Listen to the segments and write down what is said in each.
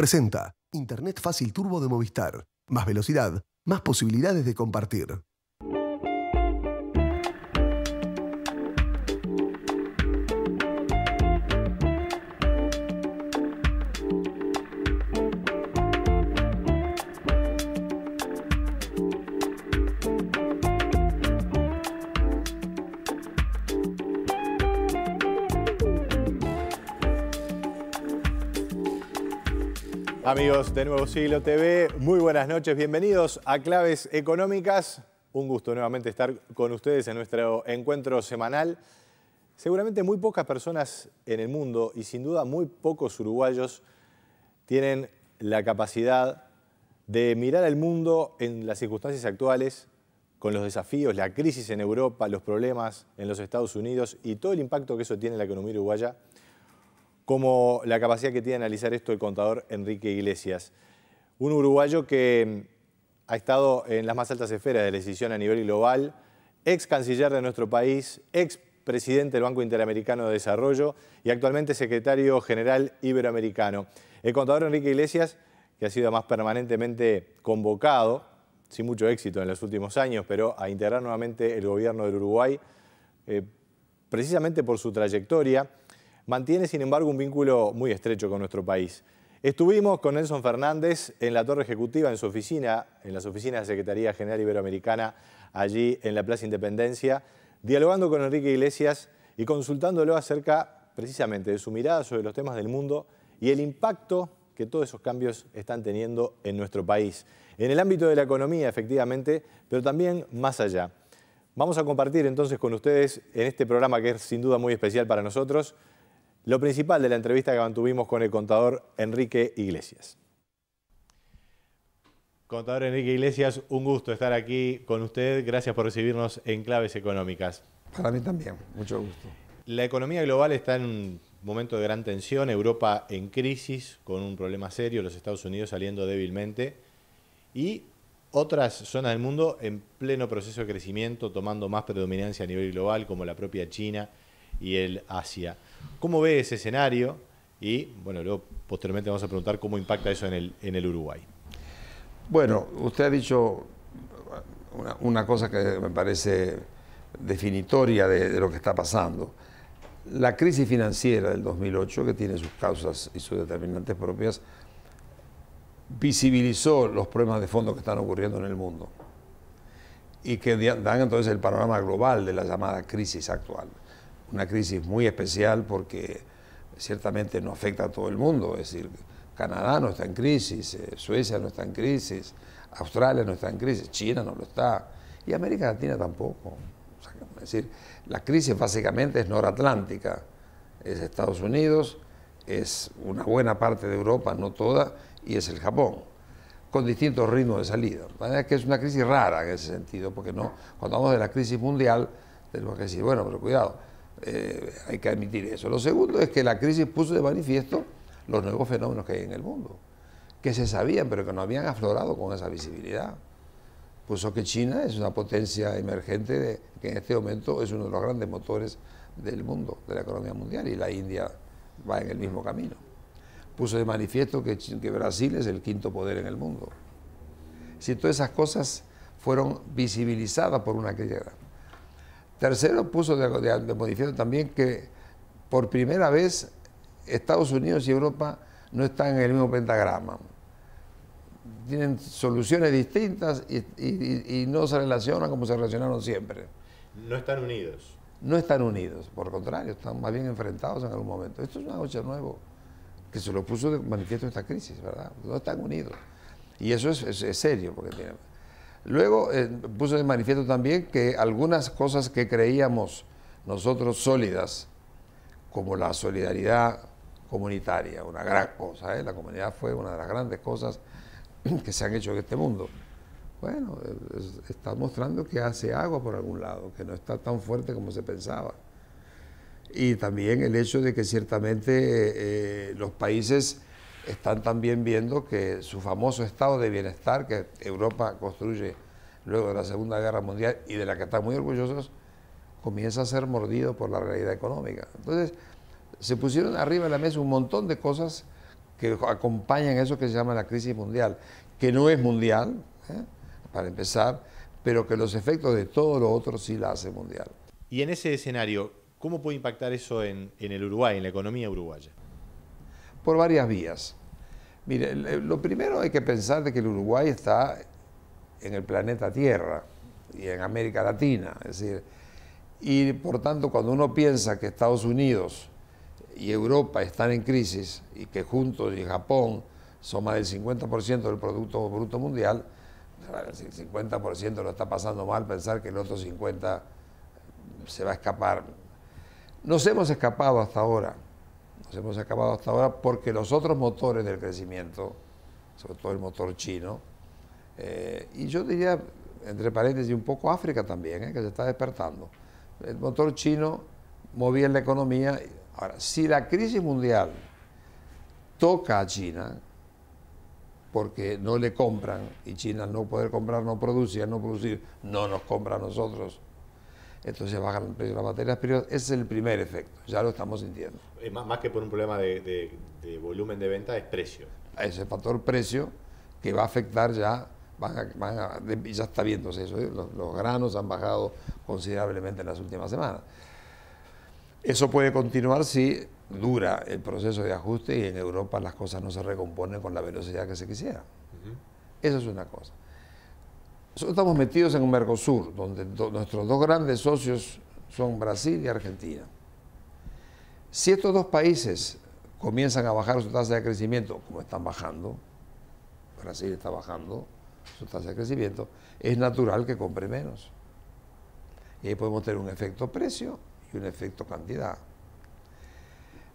presenta Internet Fácil Turbo de Movistar. Más velocidad, más posibilidades de compartir. Amigos de Nuevo Siglo TV, muy buenas noches, bienvenidos a Claves Económicas. Un gusto nuevamente estar con ustedes en nuestro encuentro semanal. Seguramente muy pocas personas en el mundo y sin duda muy pocos uruguayos tienen la capacidad de mirar al mundo en las circunstancias actuales, con los desafíos, la crisis en Europa, los problemas en los Estados Unidos y todo el impacto que eso tiene en la economía uruguaya, como la capacidad que tiene de analizar esto el contador Enrique Iglesias. Un uruguayo que ha estado en las más altas esferas de la decisión a nivel global, ex canciller de nuestro país, ex presidente del Banco Interamericano de Desarrollo y actualmente secretario general iberoamericano. El contador Enrique Iglesias, que ha sido más permanentemente convocado, sin mucho éxito en los últimos años, pero a integrar nuevamente el gobierno del Uruguay, precisamente por su trayectoria, mantiene, sin embargo, un vínculo muy estrecho con nuestro país. Estuvimos con Nelson Fernández en la torre ejecutiva, en su oficina, en las oficinas de Secretaría General Iberoamericana, allí en la Plaza Independencia, dialogando con Enrique Iglesias y consultándolo acerca, precisamente, de su mirada sobre los temas del mundo y el impacto que todos esos cambios están teniendo en nuestro país. En el ámbito de la economía, efectivamente, pero también más allá. Vamos a compartir entonces con ustedes, en este programa que es sin duda muy especial para nosotros, lo principal de la entrevista que mantuvimos con el contador Enrique Iglesias. Contador Enrique Iglesias, un gusto estar aquí con usted. Gracias por recibirnos en Claves Económicas. Para mí también, mucho gusto. La economía global está en un momento de gran tensión, Europa en crisis, con un problema serio, los Estados Unidos saliendo débilmente y otras zonas del mundo en pleno proceso de crecimiento, tomando más predominancia a nivel global, como la propia China y el Asia. ¿Cómo ve ese escenario? Y bueno, luego posteriormente vamos a preguntar cómo impacta eso en el Uruguay. Bueno, usted ha dicho una cosa que me parece definitoria de lo que está pasando. La crisis financiera del 2008, que tiene sus causas y sus determinantes propias, visibilizó los problemas de fondo que están ocurriendo en el mundo y que dan entonces el panorama global de la llamada crisis actual. Una crisis muy especial porque ciertamente no afecta a todo el mundo, es decir, Canadá no está en crisis, Suecia no está en crisis, Australia no está en crisis, China no lo está, y América Latina tampoco. O sea, es decir, la crisis básicamente es noratlántica, es Estados Unidos, es una buena parte de Europa, no toda, y es el Japón, con distintos ritmos de salida. De manera que es una crisis rara en ese sentido, porque no, cuando hablamos de la crisis mundial, tenemos que decir, bueno, pero cuidado, hay que admitir eso. Lo segundo es que la crisis puso de manifiesto los nuevos fenómenos que hay en el mundo, que se sabían pero que no habían aflorado con esa visibilidad. Puso que China es una potencia emergente que en este momento es uno de los grandes motores del mundo, de la economía mundial, y la India va en el mismo camino. Puso de manifiesto que Brasil es el quinto poder en el mundo. Si todas esas cosas fueron visibilizadas por una crisis grande. Tercero, puso de manifiesto también que por primera vez Estados Unidos y Europa no están en el mismo pentagrama. Tienen soluciones distintas y no se relacionan como se relacionaron siempre. No están unidos. No están unidos, por el contrario, están más bien enfrentados en algún momento. Esto es un hecho nuevo que se lo puso de manifiesto esta crisis, ¿verdad? No están unidos. Y eso es serio, porque tiene... Luego puso de manifiesto también que algunas cosas que creíamos nosotros sólidas, como la solidaridad comunitaria, una gran cosa, la comunidad fue una de las grandes cosas que se han hecho en este mundo. Bueno, está mostrando que hace agua por algún lado, que no está tan fuerte como se pensaba. Y también el hecho de que ciertamente los países están también viendo que su famoso estado de bienestar que Europa construye luego de la Segunda Guerra Mundial y de la que están muy orgullosos, comienza a ser mordido por la realidad económica. Entonces, se pusieron arriba de la mesa un montón de cosas que acompañan eso que se llama la crisis mundial, que no es mundial, para empezar, pero que los efectos de todo lo otro sí la hacen mundial. Y en ese escenario, ¿cómo puede impactar eso en el Uruguay, en la economía uruguaya? Por varias vías. Mire, lo primero hay que pensar de que el Uruguay está en el planeta Tierra y en América Latina, es decir, y por tanto cuando uno piensa que Estados Unidos y Europa están en crisis y que juntos y Japón son más del 50% del Producto Bruto Mundial, si el 50% lo está pasando mal, pensar que el otro 50% se va a escapar. Nos hemos escapado hasta ahora. Nos hemos acabado hasta ahora porque los otros motores del crecimiento, sobre todo el motor chino, y yo diría, entre paréntesis, un poco África también, que se está despertando. El motor chino movía la economía. Ahora, si la crisis mundial toca a China, porque no le compran, y China al no poder comprar no produce, y al no producir no nos compra a nosotros, entonces bajan el precio de las materias primas. Ese es el primer efecto, ya lo estamos sintiendo. Más que por un problema de volumen de venta, es precio. Ese factor precio que va a afectar ya, ya está viéndose eso, los granos han bajado considerablemente en las últimas semanas. Eso puede continuar si dura el proceso de ajuste y en Europa las cosas no se recomponen con la velocidad que se quisiera. Eso es una cosa. Nosotros estamos metidos en un Mercosur, donde nuestros dos grandes socios son Brasil y Argentina. Si estos dos países comienzan a bajar su tasa de crecimiento, como están bajando, Brasil está bajando su tasa de crecimiento, es natural que compre menos. Y ahí podemos tener un efecto precio y un efecto cantidad.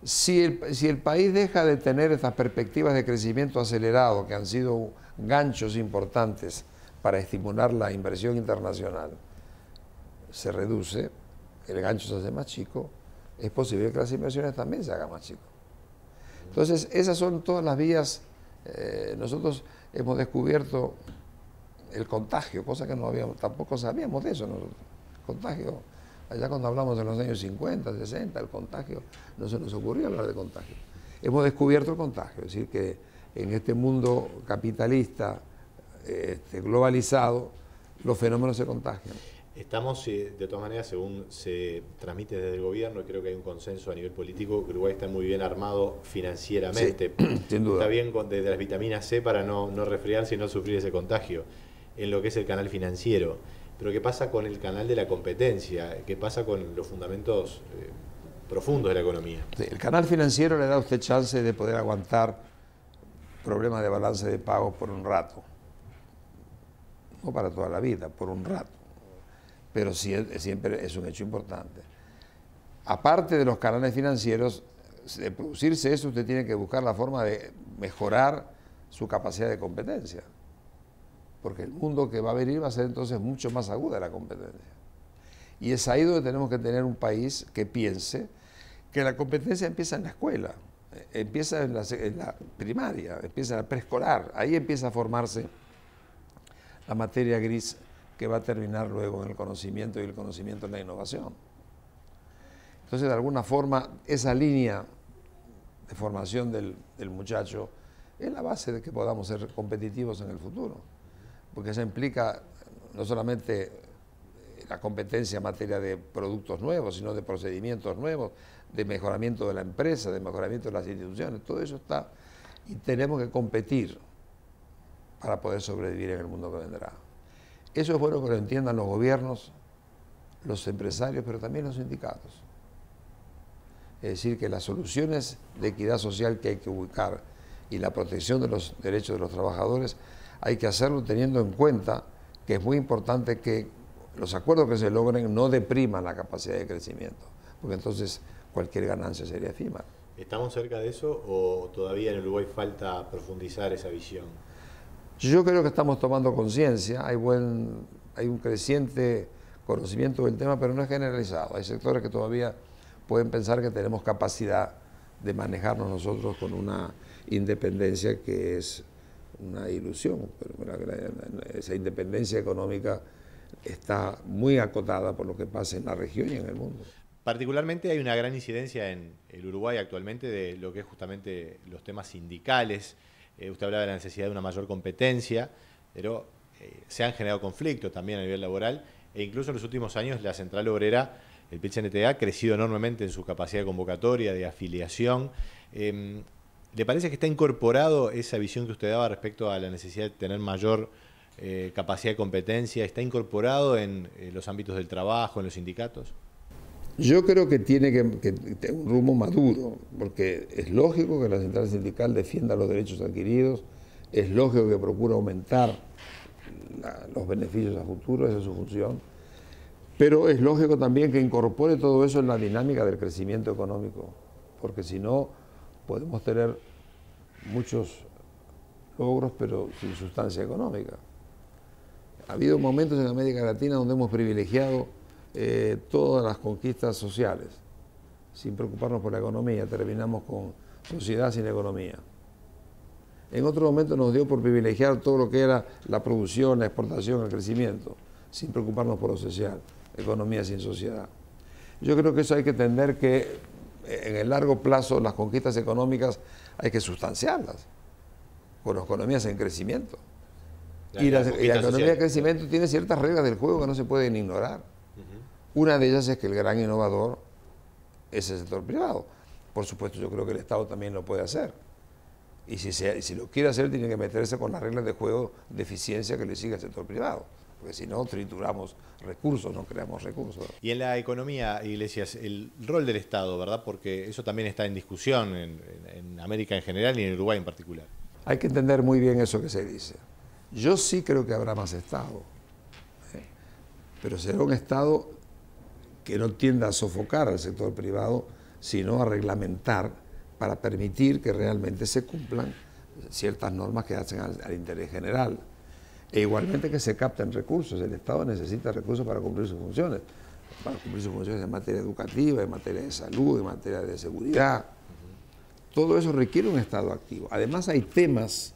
Si el país deja de tener estas perspectivas de crecimiento acelerado, que han sido ganchos importantes para estimular la inversión internacional, se reduce, el gancho se hace más chico, es posible que las inversiones también se hagan más chicas. Entonces, esas son todas las vías. Nosotros hemos descubierto el contagio, cosa que no habíamos, tampoco sabíamos de eso nosotros. Contagio, allá cuando hablamos de los años 50, 60, el contagio, no se nos ocurrió hablar de contagio. Hemos descubierto el contagio, es decir, que en este mundo capitalista, globalizado, los fenómenos se contagian. Estamos, de todas maneras, según se transmite desde el gobierno, creo que hay un consenso a nivel político, que Uruguay está muy bien armado financieramente. Sí, sin duda. Está bien desde las vitaminas C para no resfriarse y no sufrir ese contagio, en lo que es el canal financiero. Pero ¿qué pasa con el canal de la competencia? ¿Qué pasa con los fundamentos profundos de la economía? Sí, el canal financiero le da a usted chance de poder aguantar problemas de balance de pagos por un rato. No para toda la vida, por un rato. Pero sí, siempre es un hecho importante. Aparte de los canales financieros, de producirse eso, usted tiene que buscar la forma de mejorar su capacidad de competencia. Porque el mundo que va a venir va a ser entonces mucho más aguda la competencia. Y es ahí donde tenemos que tener un país que piense que la competencia empieza en la escuela, empieza en la primaria, empieza en la preescolar, ahí empieza a formarse la materia gris que va a terminar luego en el conocimiento y el conocimiento en la innovación. Entonces, de alguna forma, esa línea de formación del muchacho es la base de que podamos ser competitivos en el futuro, porque eso implica no solamente la competencia en materia de productos nuevos, sino de procedimientos nuevos, de mejoramiento de la empresa, de mejoramiento de las instituciones, todo eso está, y tenemos que competir para poder sobrevivir en el mundo que vendrá. Eso es bueno que lo entiendan los gobiernos, los empresarios, pero también los sindicatos. Es decir, que las soluciones de equidad social que hay que ubicar y la protección de los derechos de los trabajadores hay que hacerlo teniendo en cuenta que es muy importante que los acuerdos que se logren no depriman la capacidad de crecimiento, porque entonces cualquier ganancia sería efímera. ¿Estamos cerca de eso o todavía en Uruguay falta profundizar esa visión? Yo creo que estamos tomando conciencia, hay un creciente conocimiento del tema, pero no es generalizado. Hay sectores que todavía pueden pensar que tenemos capacidad de manejarnos nosotros con una independencia que es una ilusión, pero esa independencia económica está muy acotada por lo que pasa en la región y en el mundo. particularmente hay una gran incidencia en el Uruguay actualmente de lo que es justamente los temas sindicales. Usted hablaba de la necesidad de una mayor competencia, pero se han generado conflictos también a nivel laboral, e incluso en los últimos años la Central Obrera, el PIT-CNT, ha crecido enormemente en su capacidad de convocatoria, de afiliación. ¿Le parece que está incorporado esa visión que usted daba respecto a la necesidad de tener mayor capacidad de competencia? ¿Está incorporado en los ámbitos del trabajo, en los sindicatos? Yo creo que tiene que tener un rumbo maduro, porque es lógico que la central sindical defienda los derechos adquiridos, es lógico que procure aumentar los beneficios a futuro, esa es su función, pero es lógico también que incorpore todo eso en la dinámica del crecimiento económico, porque si no podemos tener muchos logros pero sin sustancia económica. Ha habido momentos en América Latina donde hemos privilegiado todas las conquistas sociales, sin preocuparnos por la economía, terminamos con sociedad sin economía. En otro momento nos dio por privilegiar todo lo que era la producción, la exportación, el crecimiento, sin preocuparnos por lo social, economía sin sociedad. Yo creo que eso hay que entender que en el largo plazo las conquistas económicas hay que sustanciarlas, con las economías en crecimiento. Y la economía de crecimiento tiene ciertas reglas del juego que no se pueden ignorar. Una de ellas es que el gran innovador es el sector privado. Por supuesto, yo creo que el Estado también lo puede hacer. Y si lo quiere hacer, tiene que meterse con las reglas de juego de eficiencia que le sigue al sector privado. Porque si no, trituramos recursos, no creamos recursos. Y en la economía, Iglesias, el rol del Estado, ¿verdad? Porque eso también está en discusión en América en general y en Uruguay en particular. Hay que entender muy bien eso que se dice. Yo sí creo que habrá más Estado, pero será un Estado que no tienda a sofocar al sector privado, sino a reglamentar para permitir que realmente se cumplan ciertas normas que hacen al interés general. E igualmente que se capten recursos. El Estado necesita recursos para cumplir sus funciones en materia educativa, en materia de salud, en materia de seguridad. Todo eso requiere un Estado activo. Además hay temas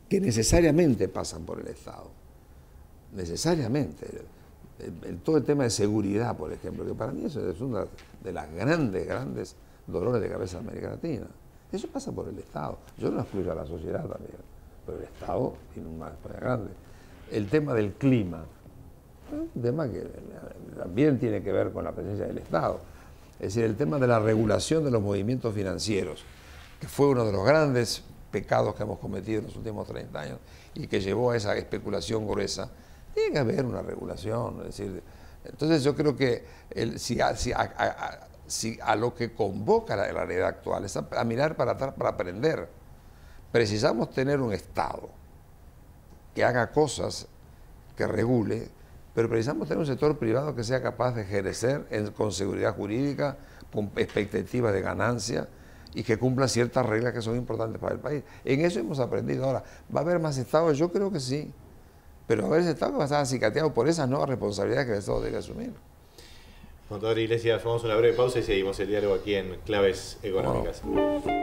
que necesariamente pasan por el Estado. Necesariamente. Todo el tema de seguridad, por ejemplo, que para mí eso es una de las grandes dolores de cabeza de América Latina. Eso pasa por el Estado. Yo no excluyo a la sociedad también, pero el Estado tiene una responsabilidad grande. El tema del clima, un tema que también tiene que ver con la presencia del Estado. Es decir, el tema de la regulación de los movimientos financieros, que fue uno de los grandes pecados que hemos cometido en los últimos 30 años y que llevó a esa especulación gruesa. Tiene que haber una regulación, es decir, entonces yo creo que si a lo que convoca la realidad actual es a mirar para atrás para aprender, precisamos tener un Estado que haga cosas, que regule, pero precisamos tener un sector privado que sea capaz de ejercer con seguridad jurídica, con expectativas de ganancia y que cumpla ciertas reglas que son importantes para el país. En eso hemos aprendido. Ahora, ¿va a haber más Estado? Yo creo que sí. Pero a ver, ese Estado que va a estar acicateado por esas nuevas responsabilidades que el Estado debe asumir. Contador Iglesias, vamos a una breve pausa y seguimos el diálogo aquí en Claves Económicas. Bueno.